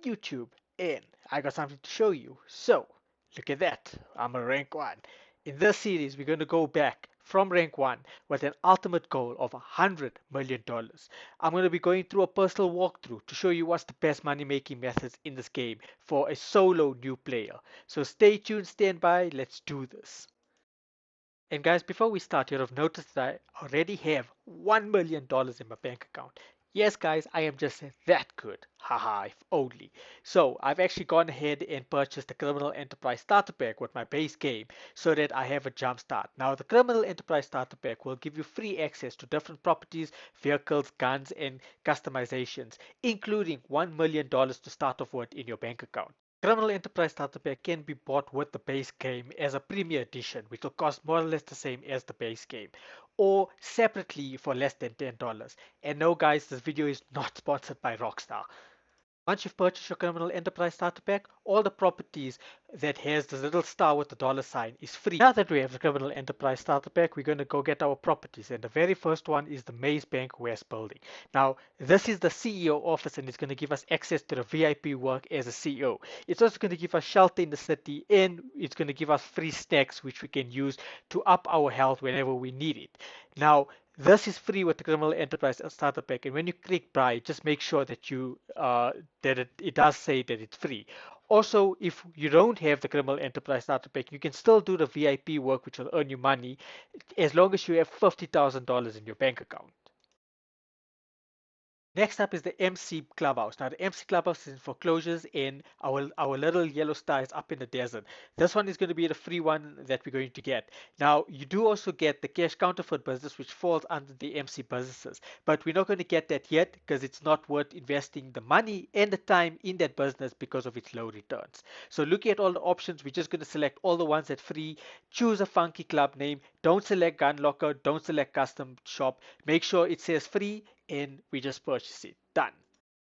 YouTube, and I got something to show you. So, look at that, I'm a rank 1. In this series, we're going to go back from rank 1 with an ultimate goal of $100 million. I'm going to be going through a personal walkthrough to show you what's the best money making methods in this game for a solo new player. So stay tuned, stand by, let's do this. And guys, before we start, you'll have noticed that I already have $1 million in my bank account. Yes, guys, I am just that good. Haha, if only. So, I've actually gone ahead and purchased the Criminal Enterprise Starter Pack with my base game so that I have a jump start. Now, the Criminal Enterprise Starter Pack will give you free access to different properties, vehicles, guns, and customizations, including $1 million to start off with in your bank account. Criminal Enterprise Starter Pack can be bought with the base game as a Premier Edition, which will cost more or less the same as the base game, or separately for less than $10. And no, guys, this video is not sponsored by Rockstar. Once you've purchased your Criminal Enterprise Starter Pack, all the properties that has this little star with the dollar sign is free. Now that we have the Criminal Enterprise Starter Pack, we're going to go get our properties. And the very first one is the Maze Bank West building. Now, this is the CEO office and it's going to give us access to the VIP work as a CEO. It's also going to give us shelter in the city and it's going to give us free snacks which we can use to up our health whenever we need it. Now, this is free with the Criminal Enterprise Starter Pack, and when you click buy, just make sure that it does say that it's free. Also, if you don't have the Criminal Enterprise Starter Pack, you can still do the VIP work, which will earn you money, as long as you have $50,000 in your bank account. Next up is the MC Clubhouse. Now the MC Clubhouse is in foreclosures and our little yellow star is up in the desert. This one is going to be the free one that we're going to get. Now you do also get the cash counterfeit business which falls under the MC businesses. But we're not going to get that yet because it's not worth investing the money and the time in that business because of its low returns. So looking at all the options, we're just going to select all the ones that free. Choose a funky club name. Don't select gun locker. Don't select custom shop. Make sure it says free and we just purchase it. Done.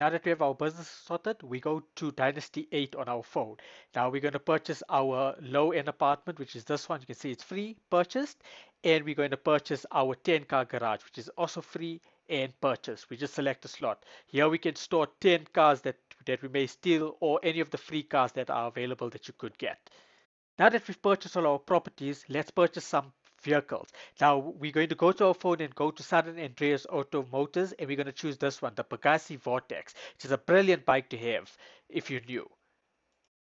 Now that we have our business sorted, we go to Dynasty 8 on our phone. Now we're going to purchase our low-end apartment, which is this one. You can see it's free, purchased. And we're going to purchase our 10-car garage, which is also free and purchased. We just select a slot. Here we can store 10 cars that we may steal or any of the free cars that are available that you could get. Now that we've purchased all our properties, let's purchase some vehicles. Now we're going to go to our phone and go to San Andreas Auto Motors and we're going to choose this one, the Pegasi Vortex, which is a brilliant bike to have if you're new.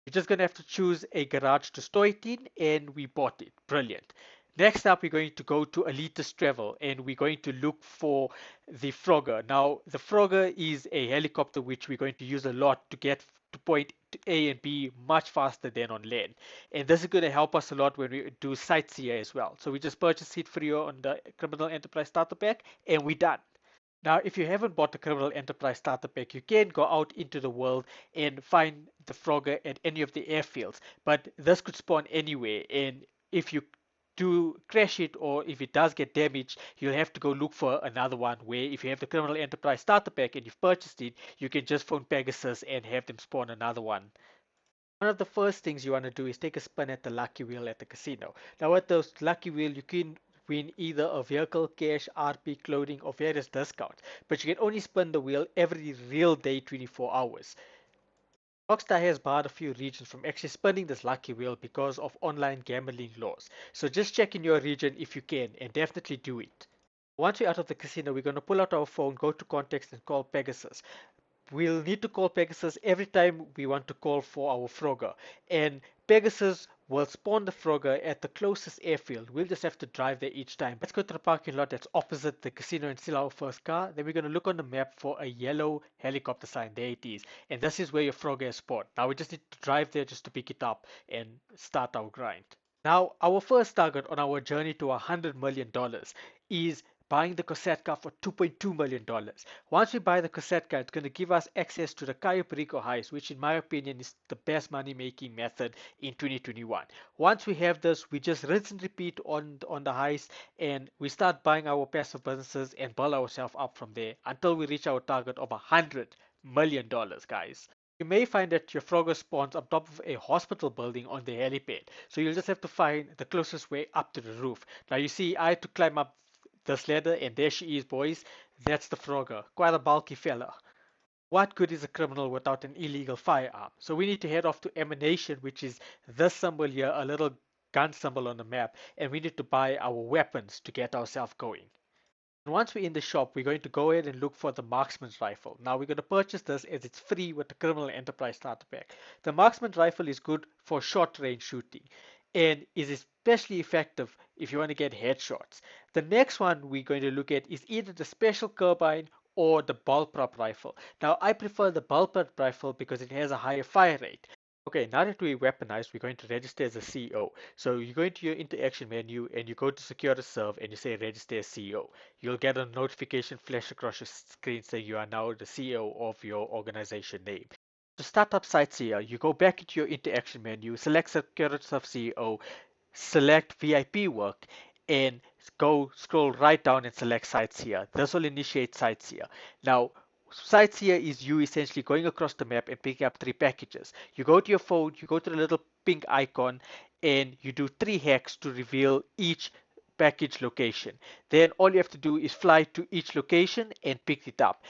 You're just going to have to choose a garage to store it in and we bought it. Brilliant. Next up, we're going to go to Elitist Travel and we're going to look for the Frogger. Now, the Frogger is a helicopter which we're going to use a lot to get to point A and B much faster than on land. And this is going to help us a lot when we do Sightseer as well. So we just purchase it free on the Criminal Enterprise Starter Pack and we're done. Now, if you haven't bought the Criminal Enterprise Starter Pack, you can go out into the world and find the Frogger at any of the airfields. But this could spawn anywhere, and if you do crash it or if it does get damaged, you'll have to go look for another one where if you have the Criminal Enterprise Starter Pack and you've purchased it, you can just phone Pegasus and have them spawn another one. One of the first things you want to do is take a spin at the lucky wheel at the casino. Now with those lucky wheel you can win either a vehicle, cash, RP, clothing or various discounts. But you can only spin the wheel every real day 24 hours. Rockstar has barred a few regions from actually spinning this lucky wheel because of online gambling laws. So just check in your region if you can and definitely do it. Once we're out of the casino, we're going to pull out our phone, go to context and call Pegasus. We'll need to call Pegasus every time we want to call for our Frogger. And Pegasus will spawn the Frogger at the closest airfield. We'll just have to drive there each time. Let's go to the parking lot that's opposite the casino and steal our first car. Then we're going to look on the map for a yellow helicopter sign. There it is. And this is where your Frogger is spawned. Now we just need to drive there just to pick it up and start our grind. Now, our first target on our journey to $100 million is buying the cassette car for $2.2 million. Once we buy the cassette car, it's going to give us access to the Cayo Perico heist, which in my opinion is the best money making method in 2021. Once we have this, we just rinse and repeat on the heist and we start buying our passive businesses and build ourselves up from there until we reach our target of $100 million, guys. You may find that your Frogger spawns on top of a hospital building on the helipad. So you'll just have to find the closest way up to the roof. Now you see I had to climb up this ladder and there she is, boys. That's the Frogger. Quite a bulky fella. What good is a criminal without an illegal firearm? So we need to head off to Emanation, which is this symbol here, a little gun symbol on the map, and we need to buy our weapons to get ourselves going. And once we're in the shop, we're going to go ahead and look for the marksman's rifle. Now we're going to purchase this as it's free with the criminal enterprise starter pack. The marksman's rifle is good for short range shooting and is especially effective if you want to get headshots. The next one we're going to look at is either the special carbine or the bullpup rifle. Now I prefer the bullpup rifle because it has a higher fire rate. Okay, now that we weaponized, we're going to register as a CEO. So you go into your interaction menu and you go to secure the serve and you say register as CEO. You'll get a notification flash across your screen saying you are now the CEO of your organization name. To start up Sightseer, you go back into your interaction menu, select Secure Serve CEO, select VIP Work, and go scroll right down and select Sightseer. This will initiate Sightseer. Now, Sightseer is you essentially going across the map and picking up three packages. You go to your phone, you go to the little pink icon, and you do 3 hacks to reveal each package location. Then all you have to do is fly to each location and pick it up.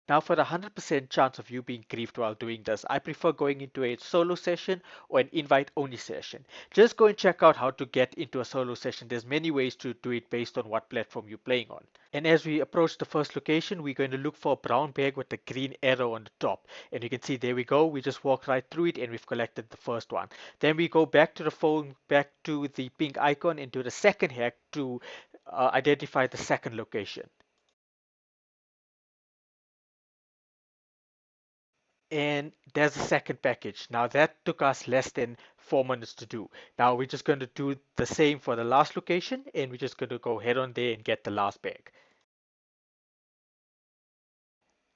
Now for a 100% chance of you being griefed while doing this, I prefer going into a solo session or an invite only session. Just go and check out how to get into a solo session. There's many ways to do it based on what platform you're playing on. And as we approach the first location, we're going to look for a brown bag with the green arrow on the top. And you can see there we go. We just walk right through it and we've collected the first one. Then we go back to the phone, back to the pink icon and do the second hack to identify the second location. And there's a second package. Now that took us less than 4 minutes to do. Now we're just going to do the same for the last location and we're just going to go head on there and get the last bag.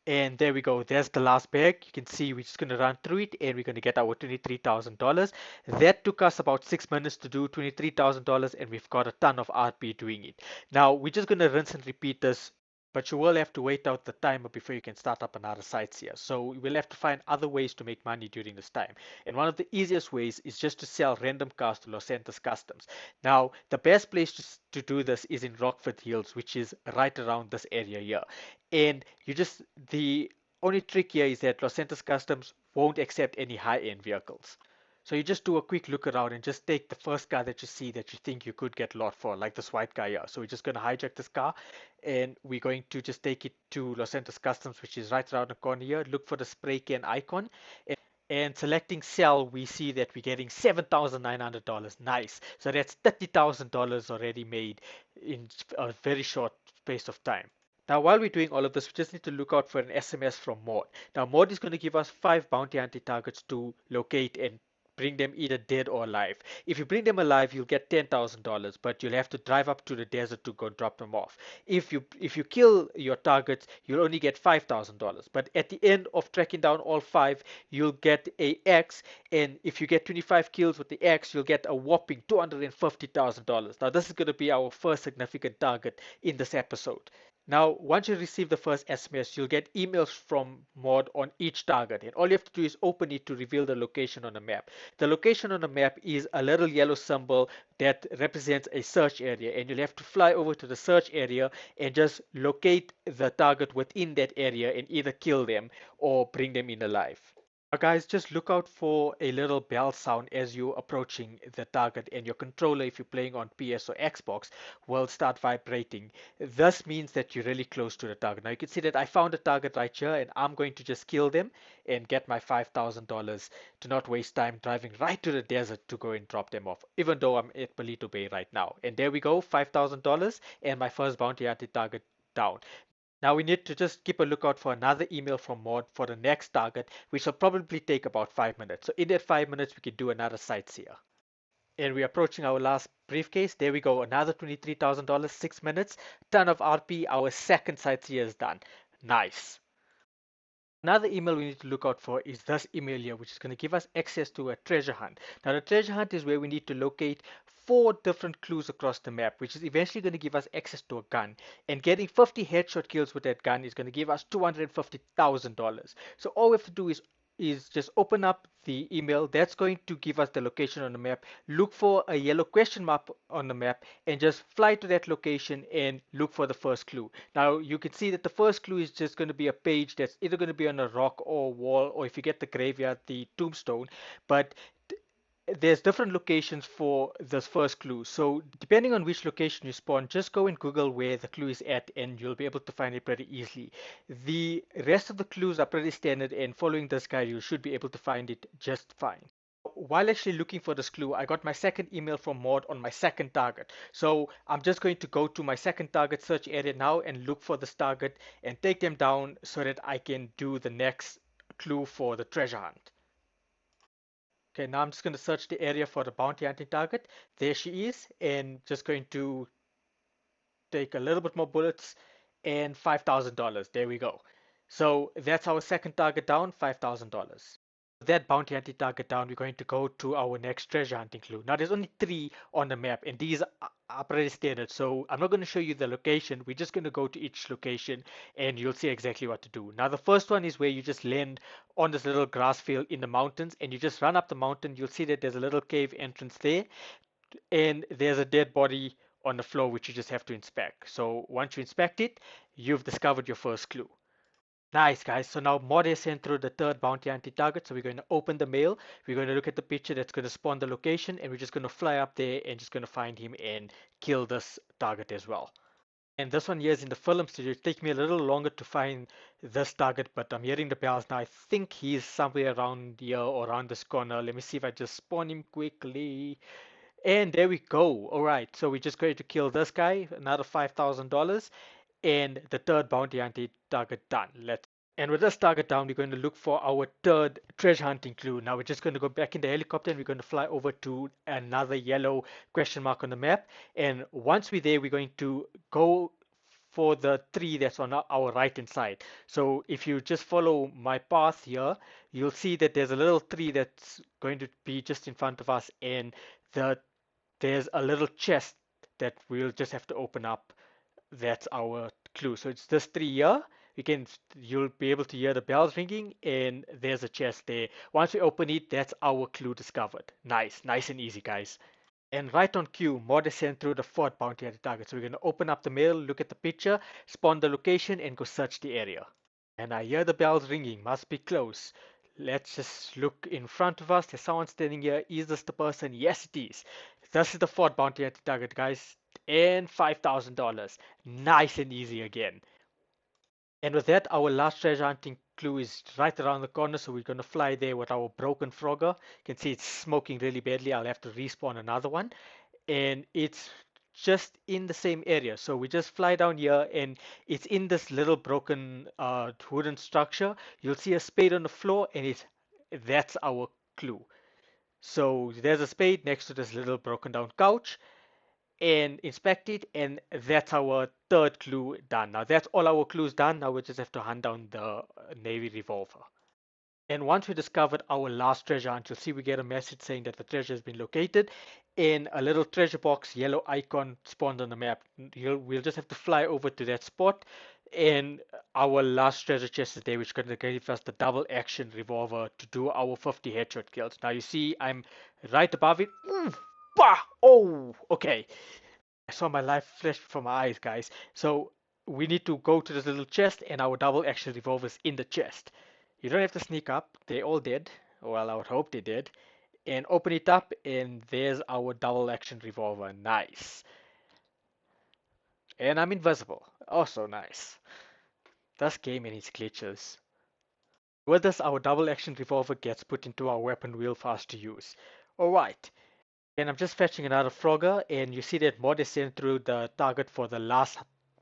And there we go. There's the last bag. You can see we're just going to run through it and we're going to get our $23,000. That took us about 6 minutes to do $23,000 and we've got a ton of RP doing it. Now we're just going to rinse and repeat this, but you will have to wait out the timer before you can start up another Sightseer. So we'll have to find other ways to make money during this time. And one of the easiest ways is just to sell random cars to Los Santos Customs. Now the best place to do this is in Rockford Hills, which is right around this area here. And the only trick here is that Los Santos Customs won't accept any high-end vehicles. So you just do a quick look around and just take the first car that you see that you think you could get a lot for, like this white guy here. So we're just going to hijack this car and we're going to just take it to Los Santos Customs, which is right around the corner here. Look for the spray can icon and selecting sell, we see that we're getting $7,900. Nice. So that's $30,000 already made in a very short space of time. Now, while we're doing all of this, we just need to look out for an SMS from Maude. Now, Maude is going to give us 5 bounty hunting targets to locate and bring them either dead or alive. If you bring them alive, you'll get $10,000, but you'll have to drive up to the desert to go drop them off. If you kill your targets, you'll only get $5,000. But at the end of tracking down all 5, you'll get a X, and if you get 25 kills with the X, you'll get a whopping $250,000. Now, this is going to be our first significant target in this episode. Now, once you receive the first SMS, you'll get emails from Maude on each target. And all you have to do is open it to reveal the location on the map. The location on the map is a little yellow symbol that represents a search area. And you'll have to fly over to the search area and just locate the target within that area and either kill them or bring them in alive. Now guys, just look out for a little bell sound as you're approaching the target, and your controller, if you're playing on PS or Xbox, will start vibrating. This means that you're really close to the target. Now you can see that I found a target right here and I'm going to just kill them and get my $5,000 to not waste time driving right to the desert to go and drop them off, even though I'm at Palito Bay right now. And there we go, $5,000 and my first bounty hunted target down. Now we need to just keep a lookout for another email from Maude for the next target, which will probably take about 5 minutes. So in that 5 minutes, we can do another Sightseer. And we're approaching our last briefcase. There we go, another $23,000, 6 minutes, ton of RP. Our second Sightseer is done. Nice. Another email we need to look out for is this email here, which is going to give us access to a treasure hunt. Now, the treasure hunt is where we need to locate 4 different clues across the map, which is eventually going to give us access to a gun. And getting 50 headshot kills with that gun is going to give us $250,000. So all we have to do is is just open up the email. That's going to give us the location on the map. Look for a yellow question mark on the map and just fly to that location and look for the first clue. Now you can see that the first clue is just going to be a page that's either going to be on a rock or wall, or if you get the graveyard, the tombstone. But there's different locations for this first clue. So depending on which location you spawn, just go and Google where the clue is at and you'll be able to find it pretty easily. The rest of the clues are pretty standard, and following this guide, you should be able to find it just fine. While actually looking for this clue, I got my second email from Maude on my second target. So I'm just going to go to my second target search area now and look for this target and take them down so that I can do the next clue for the treasure hunt. Okay, now I'm just going to search the area for the bounty hunting target. There she is, and just going to take a little bit more bullets and $5,000. There we go. So that's our second target down, $5,000. That bounty hunting target down, we're going to go to our next treasure hunting clue. Now there's only 3 on the map, and these are pretty standard, so I'm not going to show you the location. We're just going to go to each location and you'll see exactly what to do. Now the first one is where you just land on this little grass field in the mountains and you just run up the mountain. You'll see that there's a little cave entrance there, and there's a dead body on the floor which you just have to inspect. So once you inspect it, you've discovered your first clue. Nice, guys. So now Mod is sent through the third bounty hunting target. So we're going to open the mail. We're going to look at the picture that's going to spawn the location, and we're just going to fly up there and just going to find him and kill this target as well. And this one here is in the film studio. It takes me a little longer to find this target, but I'm hearing the bells now. I think he's somewhere around here or around this corner. Let me see if I just spawn him quickly. And there we go. All right, so we're just going to kill this guy, another $5,000, and the third bounty hunting target done. And with this target down, we're going to look for our third treasure hunting clue. Now we're just going to go back in the helicopter and we're going to fly over to another yellow question mark on the map. And once we're there, we're going to go for the tree that's on our right hand side. So if you just follow my path here, you'll see that there's a little tree that's going to be just in front of us, and there's a little chest that we'll just have to open up. That's our clue. So it's this tree here. You'll be able to hear the bells ringing, and there's a chest there. Once we open it, that's our clue discovered. Nice and easy, guys. And right on cue, Mod is sent through the fourth bounty at the target. So we're going to open up the mail, look at the picture, spawn the location, and go search the area. And I hear the bells ringing. Must be close. Let's just look in front of us. There's someone standing here. Is this the person? Yes, it is. This is the fourth bounty at the target, guys. And $5,000. Nice and easy again. And with that, our last treasure hunting clue is right around the corner, so we're going to fly there with our broken frogger. You can see it's smoking really badly. I'll have to respawn another one. And it's just in the same area. So we just fly down here, and it's in this little broken wooden structure. You'll see a spade on the floor, and that's our clue. So there's a spade next to this little broken down couch, and inspect it, and that's our third clue done. Now that's all our clues done. Now we just have to hunt down the Navy revolver. And once we discovered our last treasure hunt, you'll see we get a message saying that the treasure has been located, and a little treasure box yellow icon spawned on the map. We'll just have to fly over to that spot, and our last treasure chest is there, which is going to give us the double action revolver to do our 50 headshot kills. Now you see I'm right above it. Bah! Oh, okay. I saw my life flash before my eyes, guys. So we need to go to this little chest, and our double action revolvers in the chest. You don't have to sneak up. They're all dead. Well, I would hope they did. And open it up, and there's our double action revolver. Nice. And I'm invisible. Also nice. This game and its glitches. With this, our double action revolver gets put into our weapon wheel for us to use. Alright. And I'm just fetching another frogger, and you see that Mod is sent through the target for the last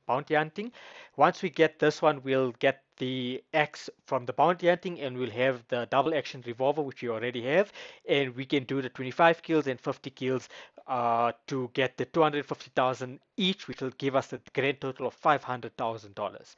bounty hunting. Once we get this one, we'll get the axe from the bounty hunting, and we'll have the double action revolver, which we already have, and we can do the 25 kills and 50 kills to get the 250,000 each, which will give us a grand total of $500,000.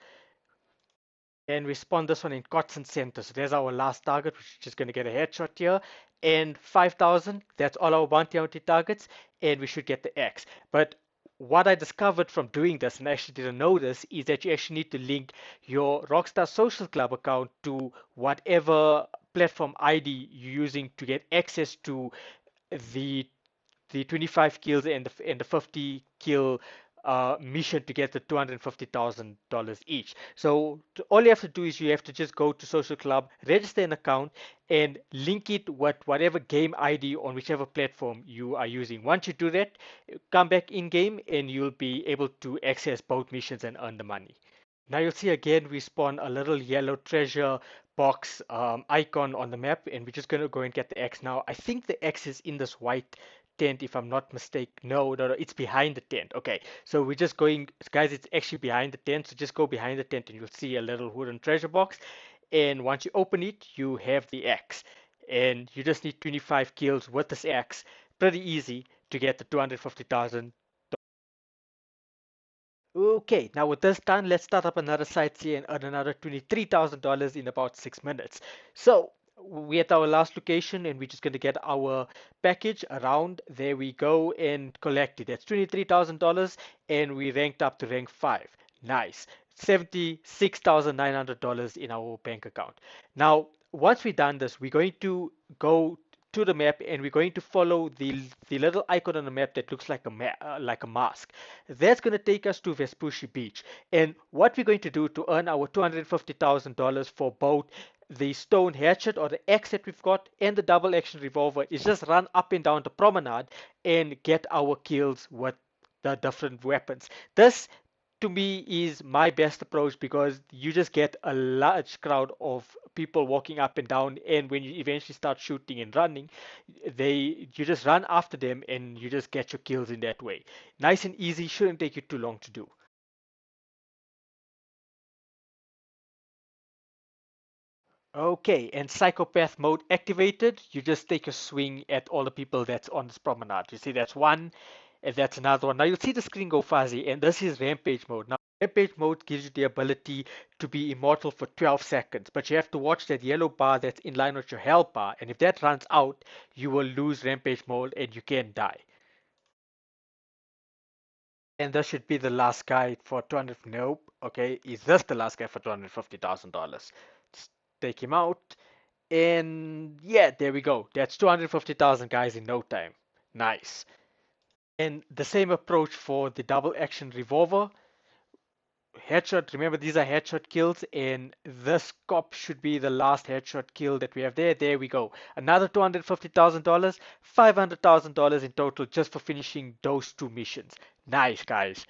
And we spawn this one in Cotton Center. So there's our last target, which is just going to get a headshot here. And 5,000, that's all our bounty hunting targets. And we should get the X. But what I discovered from doing this, and I actually didn't know this, is that you actually need to link your Rockstar Social Club account to whatever platform ID you're using to get access to the the 25 kills and the 50 kill mission to get the $250,000 each. So all you have to do is you have to just go to Social Club, register an account, and link it with whatever game ID on whichever platform you are using. Once you do that, come back in game and you'll be able to access both missions and earn the money. Now you'll see again we spawn a little yellow treasure box icon on the map, and we're just going to go and get the X. Now I think the X is in this white tent if I'm not mistaken. No, it's behind the tent. Okay, so we're just going, guys, it's actually behind the tent, so just go behind the tent and you'll see a little wooden treasure box, and once you open it you have the X, and you just need 25 kills with this X. Pretty easy to get the 250,000. Okay, now with this done, let's start up another Sightseer and earn another $23,000 in about 6 minutes. So we're at our last location and we're just going to get our package around. There we go and collect it. That's $23,000 and we ranked up to rank 5. Nice. $76,900 in our bank account. Now, once we've done this, we're going to go to the map and we're going to follow the little icon on the map that looks like a mask. That's going to take us to Vespucci Beach. And what we're going to do to earn our $250,000 for both the Stone Hatchet or the axe that we've got and the double action revolver is just run up and down the promenade and get our kills with the different weapons. This to me is my best approach because you just get a large crowd of people walking up and down, and when you eventually start shooting and running, you just run after them and you just get your kills in that way. Nice and easy, shouldn't take you too long to do. Okay, and psychopath mode activated, you just take a swing at all the people that's on this promenade. You see that's one, and that's another one. Now you'll see the screen go fuzzy, and this is rampage mode. Now rampage mode gives you the ability to be immortal for 12 seconds, but you have to watch that yellow bar that's in line with your health bar, and if that runs out, you will lose rampage mode and you can die. And this should be the last guy for 200. Nope. Okay, is this the last guy for $250,000? Let's take him out. And yeah, there we go. That's 250,000 guys in no time. Nice. And the same approach for the double action revolver. Headshot, remember these are headshot kills, and this cop should be the last headshot kill that we have there. There we go. Another $250,000, $500,000 in total just for finishing those two missions. Nice, guys.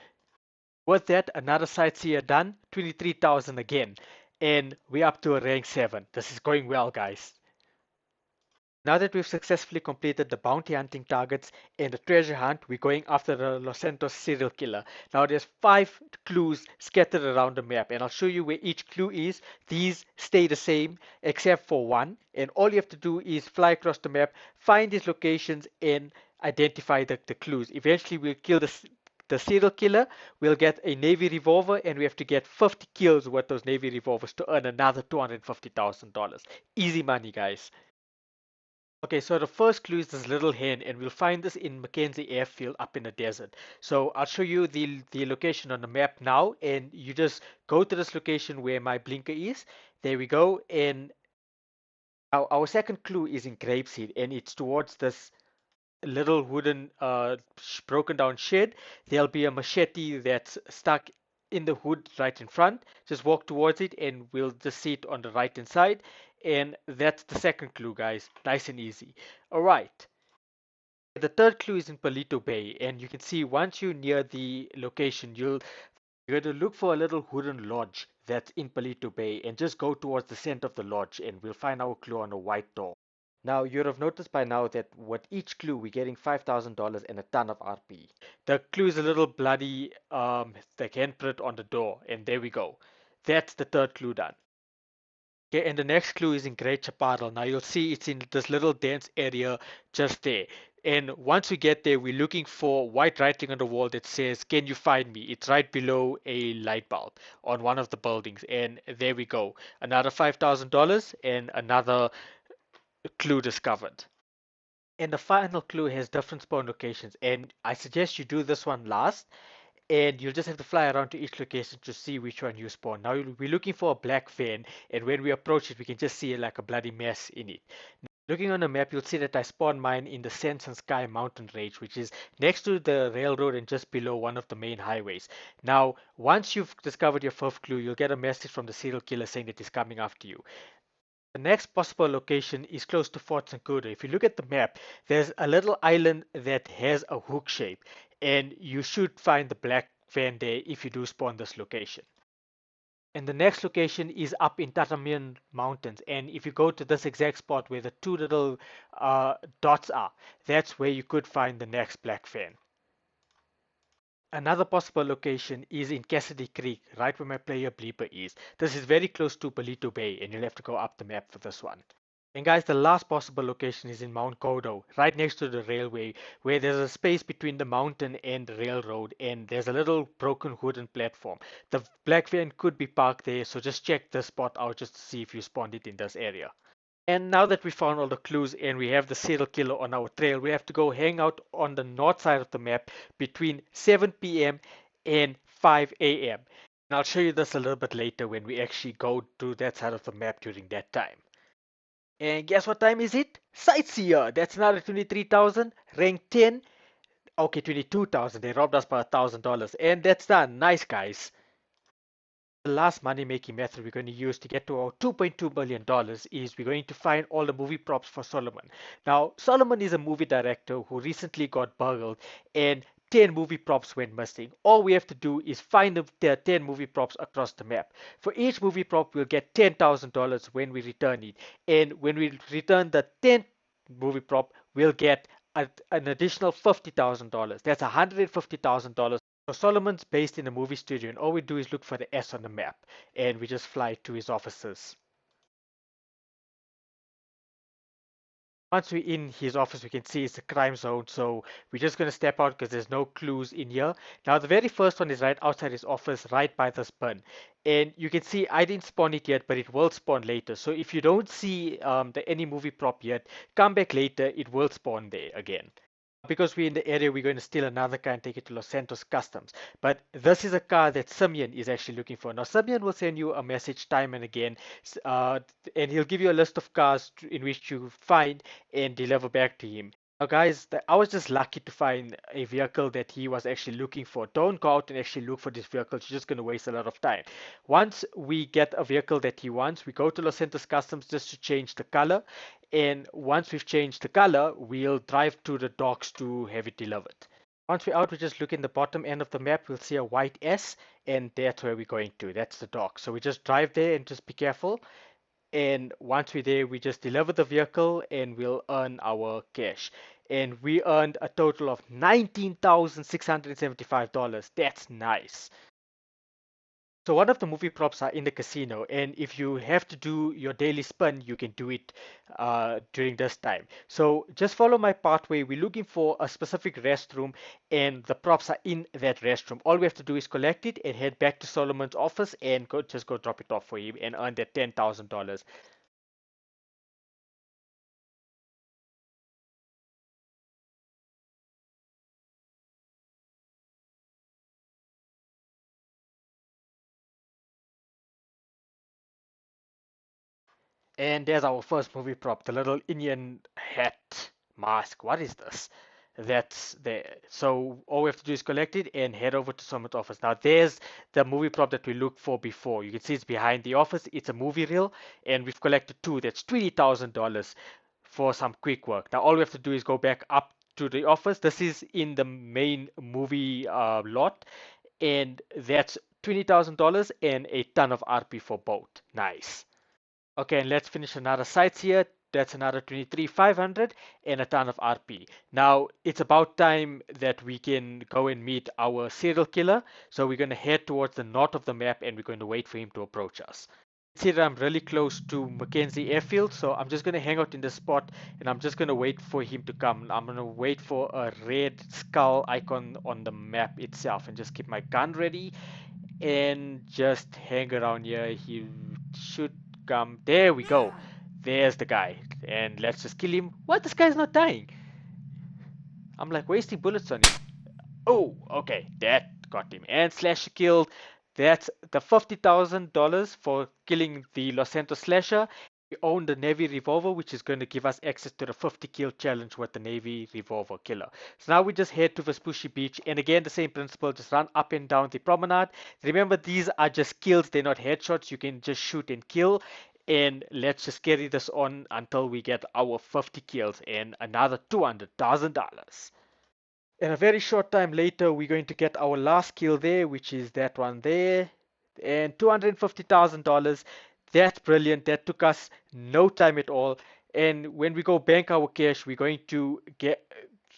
With that, another sightseer done, 23,000 again. And we're up to a rank 7. This is going well, guys. Now that we've successfully completed the bounty hunting targets and the treasure hunt, we're going after the Los Santos serial killer. Now there's 5 clues scattered around the map, and I'll show you where each clue is. These stay the same except for one, and all you have to do is fly across the map, find these locations, and identify the clues. Eventually we'll kill the serial killer, we'll get a Navy revolver, and we have to get 50 kills with those Navy revolvers to earn another $250,000. Easy money, guys. Okay, so the first clue is this little hen, and we'll find this in Mackenzie Airfield up in the desert. So I'll show you the location on the map now, and you just go to this location where my blinker is. There we go, and our second clue is in Grapeseed, and it's towards this little wooden broken down shed. There'll be a machete that's stuck in the hood right in front. Just walk towards it and we'll just see it on the right hand side. And that's the second clue, guys. Nice and easy. All right. The third clue is in Palito Bay, and you can see once you're near the location, you're going to look for a little wooden lodge that's in Palito Bay, and just go towards the center of the lodge, and we'll find our clue on a white door. Now, you'd have noticed by now that with each clue, we're getting $5,000 and a ton of RP. The clue is a little bloody, the handprint on the door, and there we go. That's the third clue done. Okay, and the next clue is in Great Chaparral. Now, you'll see it's in this little dense area just there. And once we get there, we're looking for white writing on the wall that says, "Can you find me?" It's right below a light bulb on one of the buildings. And there we go. Another $5,000 and another clue discovered. And the final clue has different spawn locations, and I suggest you do this one last. and you'll just have to fly around to each location to see which one you spawn. Now we're looking for a black van, and when we approach it, we can just see like a bloody mess in it. Looking on the map, you'll see that I spawned mine in the Sands and Sky mountain range, which is next to the railroad and just below one of the main highways. Now, once you've discovered your fifth clue, you'll get a message from the serial killer saying that he's coming after you. The next possible location is close to Fort Sankuda. If you look at the map, there's a little island that has a hook shape, and you should find the black van there if you do spawn this location. And the next location is up in Tatamian Mountains. And if you go to this exact spot where the two little dots are, that's where you could find the next black fan. Another possible location is in Cassidy Creek, right where my player Bleeper is. This is very close to Palito Bay, and you'll have to go up the map for this one. And guys, the last possible location is in Mount Kodo, right next to the railway, where there's a space between the mountain and the railroad, and there's a little broken wooden platform. The black van could be parked there, so just check this spot out just to see if you spawned it in this area. And now that we found all the clues and we have the serial killer on our trail, we have to go hang out on the north side of the map between 7 p.m. and 5 a.m. And I'll show you this a little bit later when we actually go to that side of the map during that time. And guess what time is it? Sightseer! That's another 23,000. Rank 10. Okay, 22,000. They robbed us by $1,000. And that's done. Nice, guys. The last money making method we're going to use to get to our $2.2 million is we're going to find all the movie props for Solomon. Now, Solomon is a movie director who recently got burgled and 10 movie props went missing. All we have to do is find the 10 movie props across the map. For each movie prop, we'll get $10,000 when we return it. And when we return the 10th movie prop, we'll get an additional $50,000. That's $150,000. So Solomon's based in a movie studio, and all we do is look for the S on the map, and we just fly to his offices. Once we're in his office, we can see it's a crime zone, so we're just going to step out because there's no clues in here. Now, the very first one is right outside his office, right by this bin. And you can see I didn't spawn it yet, but it will spawn later. So if you don't see any movie prop yet, come back later, it will spawn there again. Because we're in the area, we're going to steal another car and take it to Los Santos Customs. But this is a car that Simeon is actually looking for. Now, Simeon will send you a message time and again, uh, and he'll give you a list of cars in which you find and deliver back to him. Now, guys, I was just lucky to find a vehicle that he was actually looking for. Don't go out and actually look for this vehicle. You're just going to waste a lot of time. Once we get a vehicle that he wants, we go to Los Santos Customs just to change the color. And once we've changed the color, we'll drive to the docks to have it delivered. Once we're out, we just look in the bottom end of the map. We'll see a white S, and that's where we're going to. That's the dock. So we just drive there and just be careful. And once we're there, we just deliver the vehicle and we'll earn our cash. And we earned a total of $19,675. That's nice. So one of the movie props are in the casino, and if you have to do your daily spin, you can do it during this time. So just follow my pathway. We're looking for a specific restroom, and the props are in that restroom. All we have to do is collect it and head back to Solomon's office and just go drop it off for him and earn that $10,000. And there's our first movie prop, the little Indian hat mask. What is this? That's there. So all we have to do is collect it and head over to someone's office. Now there's the movie prop that we looked for before. You can see it's behind the office. It's a movie reel, and we've collected two. That's $20,000 for some quick work. Now all we have to do is go back up to the office. This is in the main movie lot, and that's $20,000 and a ton of RP for both. Nice. Okay, and let's finish another sites here. That's another 23,500 and a ton of RP. Now, it's about time that we can go and meet our serial killer. So we're going to head towards the north of the map and we're going to wait for him to approach us. See that I'm really close to Mackenzie Airfield, so I'm just going to hang out in this spot and I'm just going to wait for him to come. I'm going to wait for a red skull icon on the map itself and just keep my gun ready and just hang around here. He should come. There we go. There's the guy. And let's just kill him. What? This guy's not dying. I'm like wasting bullets on him. Oh, okay. That got him. And Slasher killed. That's the $50,000 for killing the Los Santos Slasher. We own the Navy Revolver, which is going to give us access to the 50 kill challenge with the Navy Revolver killer. So now we just head to Vespucci Beach, and again the same principle, just run up and down the promenade. Remember, these are just kills, they're not headshots. You can just shoot and kill. And let's just carry this on until we get our 50 kills and another $200,000. And a very short time later, we're going to get our last kill there, which is that one there. And $250,000. That's brilliant. That took us no time at all. And when we go bank our cash, we're going to get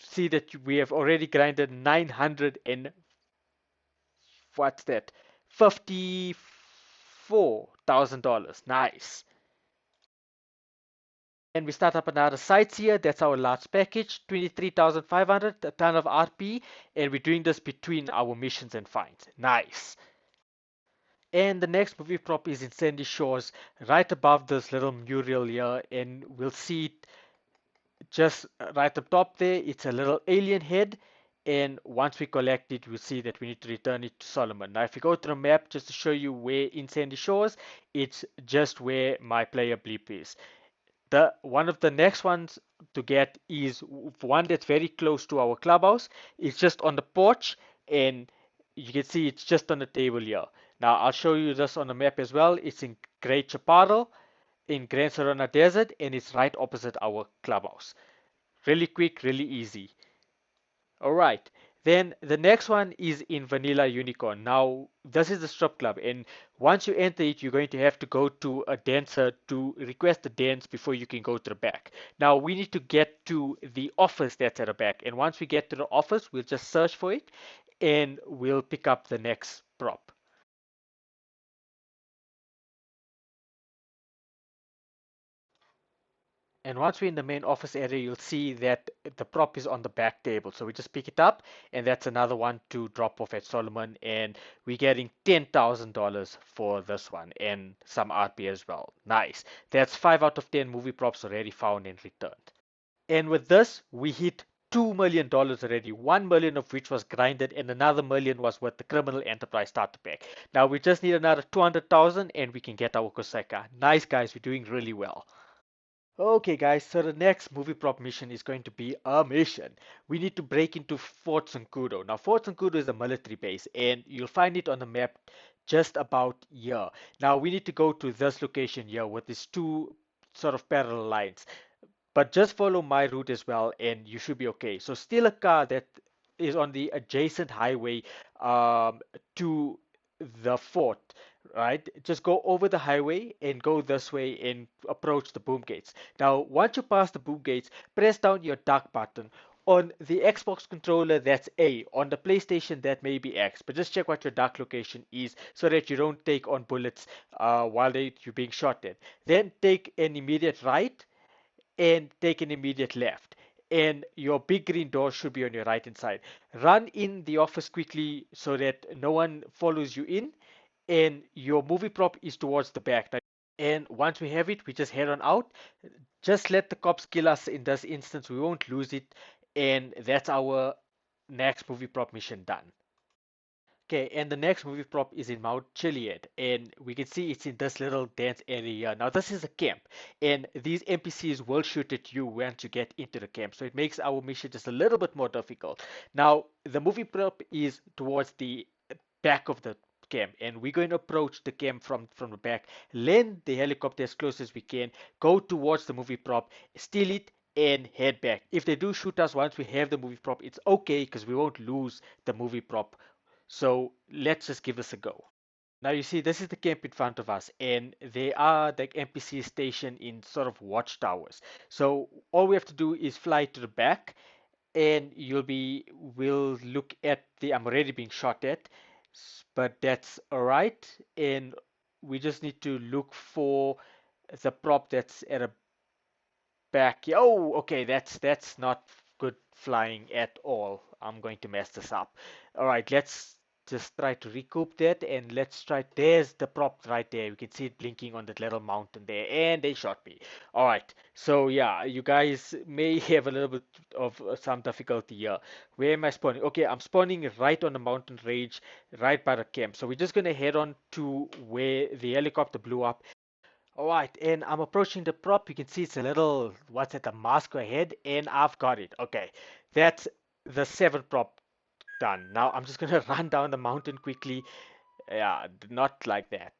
see that we have already grinded 900 and what's that? $54,000. Nice. And we start up another Sightseer. That's our last package, 23,500, a ton of RP, and we're doing this between our missions and finds. Nice. And the next movie prop is in Sandy Shores, right above this little mural here, and we'll see it just right up top there. It's a little alien head, and once we collect it, we'll see that we need to return it to Solomon. Now, if you go to the map, just to show you where in Sandy Shores, it's just where my player bleep is. The one of the next ones to get is one that's very close to our clubhouse. It's just on the porch, and you can see it's just on the table here. Now I'll show you this on the map as well. It's in Great Chaparral in Grand Serena Desert, and it's right opposite our clubhouse. Really quick, really easy. All right. Then the next one is in Vanilla Unicorn. Now, this is the strip club, and once you enter it, you're going to have to go to a dancer to request a dance before you can go to the back. Now, we need to get to the office that's at the back, and once we get to the office, we'll just search for it, and we'll pick up the next prop. And once we're in the main office area, you'll see that the prop is on the back table. So we just pick it up, and that's another one to drop off at Solomon. And we're getting $10,000 for this one and some RP as well. Nice. That's 5 out of 10 movie props already found and returned. And with this, we hit $2 million already, 1 million of which was grinded, and another million was with the criminal enterprise starter pack. Now we just need another 200,000 and we can get our Koseka. Nice guys, we're doing really well. Okay, guys, so the next movie prop mission is going to be a mission. We need to break into Fort Sankudo. Now, Fort Sankudo is a military base, and you'll find it on the map just about here. Now, we need to go to this location here with these two sort of parallel lines. But just follow my route as well, and you should be okay. So, steal a car that is on the adjacent highway um, to the fort, right? Just go over the highway and go this way and approach the boom gates. Now, once you pass the boom gates, press down your duck button. On the Xbox controller, that's A. On the PlayStation, that may be X. But just check what your duck location is so that you don't take on bullets while you're being shot at. Then take an immediate right and take an immediate left. And your big green door should be on your right hand side. Run in the office quickly so that no one follows you in, and your movie prop is towards the back. And once we have it, we just head on out. Just let the cops kill us in this instance. We won't lose it. And that's our next movie prop mission done. Okay, and the next movie prop is in Mount Chiliad, and we can see it's in this little dance area. Now, this is a camp, and these NPCs will shoot at you once you get into the camp, so it makes our mission just a little bit more difficult. Now, the movie prop is towards the back of the camp, and we're going to approach the camp from the back, land the helicopter as close as we can, go towards the movie prop, steal it, and head back. If they do shoot us once we have the movie prop, it's okay because we won't lose the movie prop. So let's just give this a go. Now you see this is the camp in front of us, and they are the NPC stationed in sort of watchtowers. So all we have to do is fly to the back, and we'll look at I'm already being shot at, but that's alright. And we just need to look for the prop that's at a back. Oh, okay, that's not good flying at all. I'm going to mess this up. All right, let's just try to recoup that, and let's try. There's the prop right there. You can see it blinking on that little mountain there, and they shot me. All right, so yeah, you guys may have a little bit of some difficulty here. Where am I spawning? Okay, I'm spawning right on the mountain range, right by the camp. So we're just gonna head on to where the helicopter blew up. All right, and I'm approaching the prop. You can see it's a little, what's it, a mask ahead, and I've got it. Okay, that's the 7th prop done. Now I'm just gonna run down the mountain quickly. Yeah, not like that.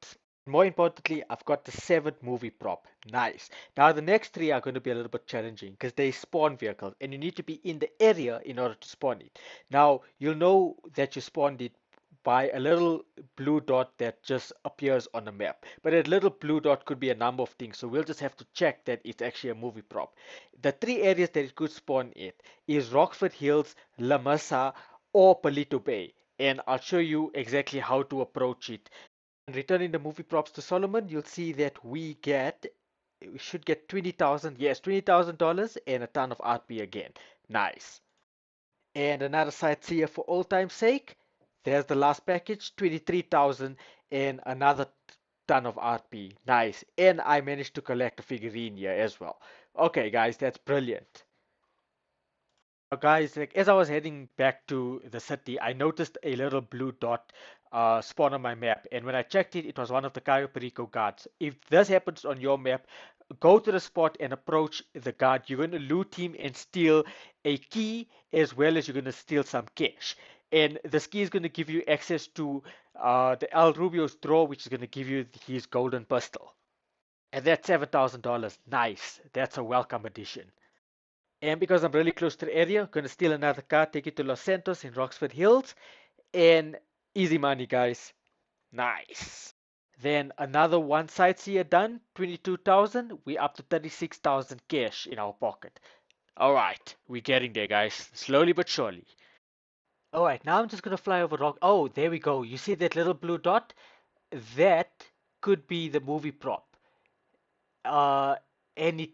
More importantly, I've got the 7th movie prop. Nice. Now the next 3 are going to be a little bit challenging because they spawn vehicles and you need to be in the area in order to spawn it. Now you'll know that you spawned it by a little blue dot that just appears on the map. But that little blue dot could be a number of things, so we'll just have to check that it's actually a movie prop. The 3 areas that it could spawn in is Rockford Hills, La Mesa, or Palito Bay. And I'll show you exactly how to approach it. And returning the movie props to Solomon, you'll see that we should get 20,000, yes, $20,000 and a ton of RP again. Nice. And another sightseer for old time's sake. There's the last package, 23,000 and another ton of RP. Nice. And I managed to collect a figurine here as well. Okay, guys, that's brilliant. Now, guys, like as I was heading back to the city, I noticed a little blue dot spawn on my map, and when I checked it, it was one of the Cayo Perico guards. If this happens on your map, go to the spot and approach the guard. You're going to loot him and steal a key, as well as you're going to steal some cash. And this key is going to give you access to the El Rubio's drawer, which is going to give you his golden pistol. And that's $7,000. Nice. That's a welcome addition. And because I'm really close to the area, I'm gonna steal another car, take it to Los Santos in Roxford Hills, and easy money, guys. Nice. Then another one sightseer done, 22,000. We up to 36,000 cash in our pocket. All right, we're getting there, guys. Slowly but surely. All right, now I'm just gonna fly over rock. Oh, there we go. You see that little blue dot? That could be the movie prop. Uh, and it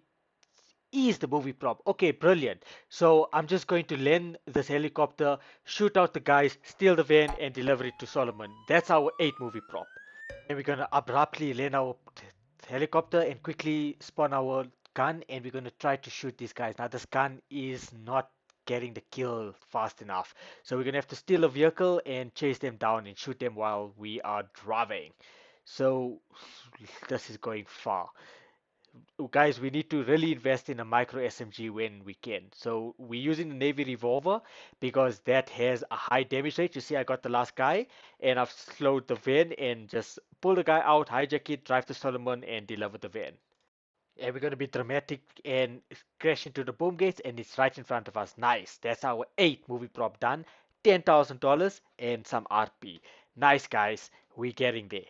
is the movie prop. Okay, brilliant. So I'm just going to land this helicopter, shoot out the guys, steal the van, and deliver it to Solomon. That's our 8 movie prop. And we're gonna abruptly land our helicopter and quickly spawn our gun, and we're gonna try to shoot these guys. Now this gun is not getting the kill fast enough, so we're gonna have to steal a vehicle and chase them down and shoot them while we are driving. So this is going far. Guys, we need to really invest in a micro SMG when we can. So we're using the Navy Revolver because that has a high damage rate. You see, I got the last guy and I've slowed the van and just pull the guy out, hijack it, drive to Solomon and deliver the van. And we're going to be dramatic and crash into the boom gates and it's right in front of us. Nice. That's our 8 movie prop done. $10,000 and some RP. Nice, guys. We're getting there.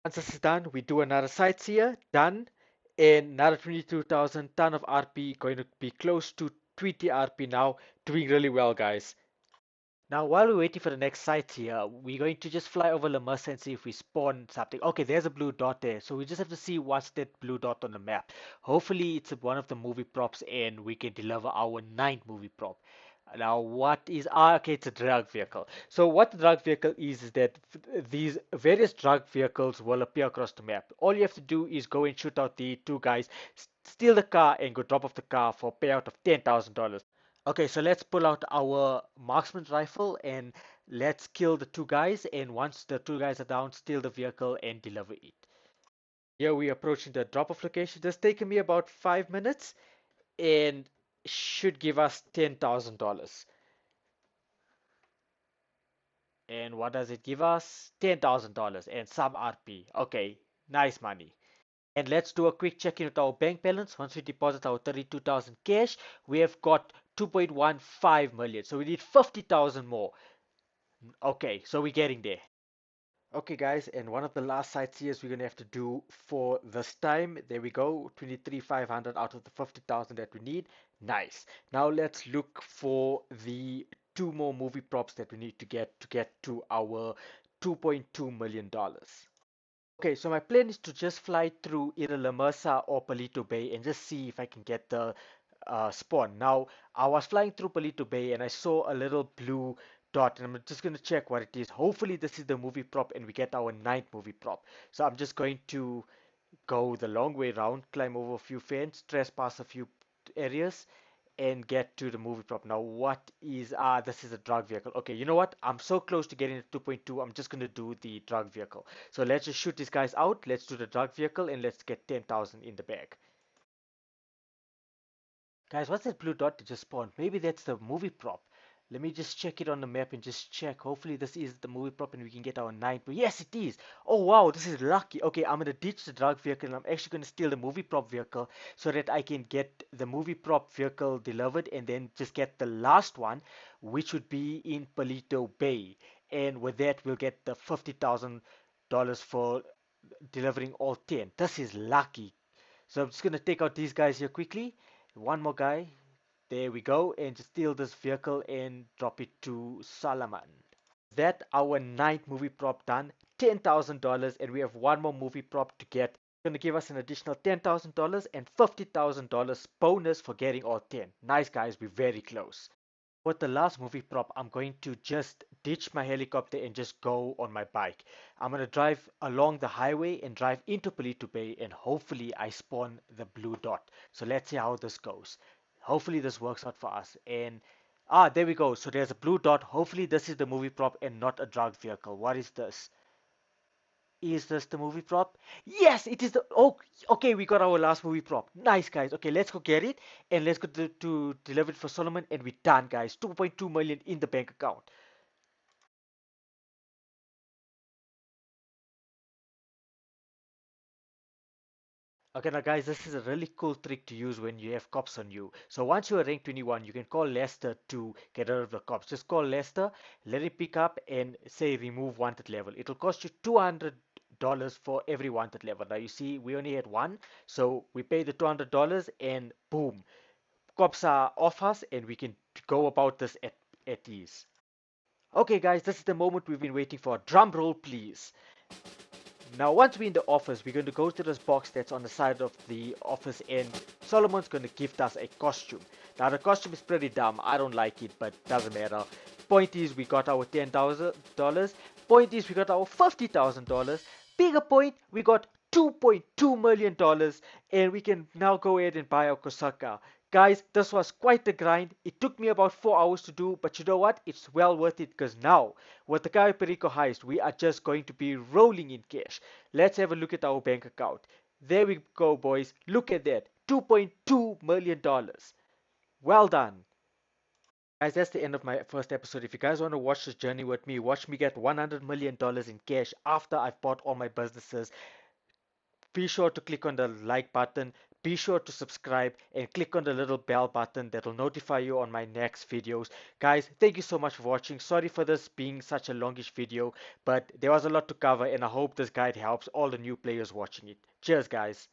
Once this is done, we do another sightseer, done, and another 22,000 ton of RP, going to be close to 20 RP now, doing really well, guys. Now, while we're waiting for the next sightseer, we're going to just fly over La Mesa and see if we spawn something. Okay, there's a blue dot there, so we just have to see what's that blue dot on the map. Hopefully, it's one of the movie props and we can deliver our 9th movie prop. Now, what is okay? It's a drug vehicle. So, what the drug vehicle is that these various drug vehicles will appear across the map. All you have to do is go and shoot out the 2 guys, steal the car, and go drop off the car for a payout of $10,000. Okay, so let's pull out our marksman rifle and let's kill the 2 guys. And once the 2 guys are down, steal the vehicle and deliver it. Here we're approaching the drop-off location. This taken me about 5 minutes and should give us $10,000. And what does it give us? $10,000 and some RP. Okay, nice money. And let's do a quick check-in with our bank balance. Once we deposit our 32,000 cash, we have got 2.15 million. So we need 50,000 more. Okay, so we're getting there. Okay, guys, and one of the last sightseers we're gonna have to do for this time. There we go, 23,500 out of the 50,000 that we need. Nice. Now let's look for the 2 more movie props that we need to get to our $2.2 million. Okay, so my plan is to just fly through either La Mesa or Palito Bay and just see if I can get the spawn. Now, I was flying through Palito Bay and I saw a little blue dot, and I'm just going to check what it is. Hopefully this is the movie prop and we get our ninth movie prop. So I'm just going to go the long way around, climb over a few fence, trespass a few areas, and get to the movie prop. Now, what is this is a drug vehicle. Okay, you know what? I'm so close to getting to 2.2. I'm just gonna do the drug vehicle. So let's just shoot these guys out. Let's do the drug vehicle and let's get 10,000 in the bag. Guys, what's that blue dot that just spawned? Maybe that's the movie prop. Let me just check it on the map and just check. Hopefully this is the movie prop and we can get our ninth. Yes, it is. Oh, wow, this is lucky. Okay, I'm going to ditch the drug vehicle and I'm actually going to steal the movie prop vehicle so that I can get the movie prop vehicle delivered and then just get the last one, which would be in Palito Bay. And with that, we'll get the $50,000 for delivering all 10. This is lucky. So I'm just going to take out these guys here quickly. One more guy. There we go. And just steal this vehicle and drop it to Solomon. That our ninth movie prop done. $10,000 and we have one more movie prop to get. Going to give us an additional $10,000 and $50,000 bonus for getting all 10. Nice guys, we're very close. With the last movie prop, I'm going to just ditch my helicopter and just go on my bike. I'm going to drive along the highway and drive into Palito Bay and hopefully I spawn the blue dot. So let's see how this goes. Hopefully this works out for us. And there we go. So there's a blue dot. Hopefully this is the movie prop and not a drug vehicle. What is this? Is this the movie prop? Yes, it is the. Oh, okay, we got our last movie prop. Nice, guys. Okay, let's go get it and let's go to deliver it for Solomon, and we're done, guys. 2.2 million in the bank account. Okay, now guys, this is a really cool trick to use when you have cops on you. So once you are rank 21, you can call Lester to get rid of the cops. Just call Lester, let it pick up and say remove wanted level. It'll cost you $200 for every wanted level. Now you see, we only had one, so we pay the $200 and boom, cops are off us and we can go about this at ease. Okay, guys, this is the moment we've been waiting for. Drum roll, please. Now, once we're in the office, we're going to go to this box that's on the side of the office, and Solomon's going to gift us a costume. Now, the costume is pretty dumb. I don't like it, but doesn't matter. Point is, we got our $10,000. Point is, we got our $50,000. Bigger point, we got $2.2 million, and we can now go ahead and buy our Kosaka. Guys, this was quite the grind. It took me about 4 hours to do, but you know what? It's well worth it because now, with the Cayo Perico heist, we are just going to be rolling in cash. Let's have a look at our bank account. There we go, boys. Look at that. $2.2 million. Well done. Guys, that's the end of my first episode. If you guys want to watch this journey with me, watch me get $100 million in cash after I've bought all my businesses. Be sure to click on the like button, be sure to subscribe and click on the little bell button that will notify you on my next videos. Guys, thank you so much for watching. Sorry for this being such a longish video, but there was a lot to cover and I hope this guide helps all the new players watching it. Cheers, guys.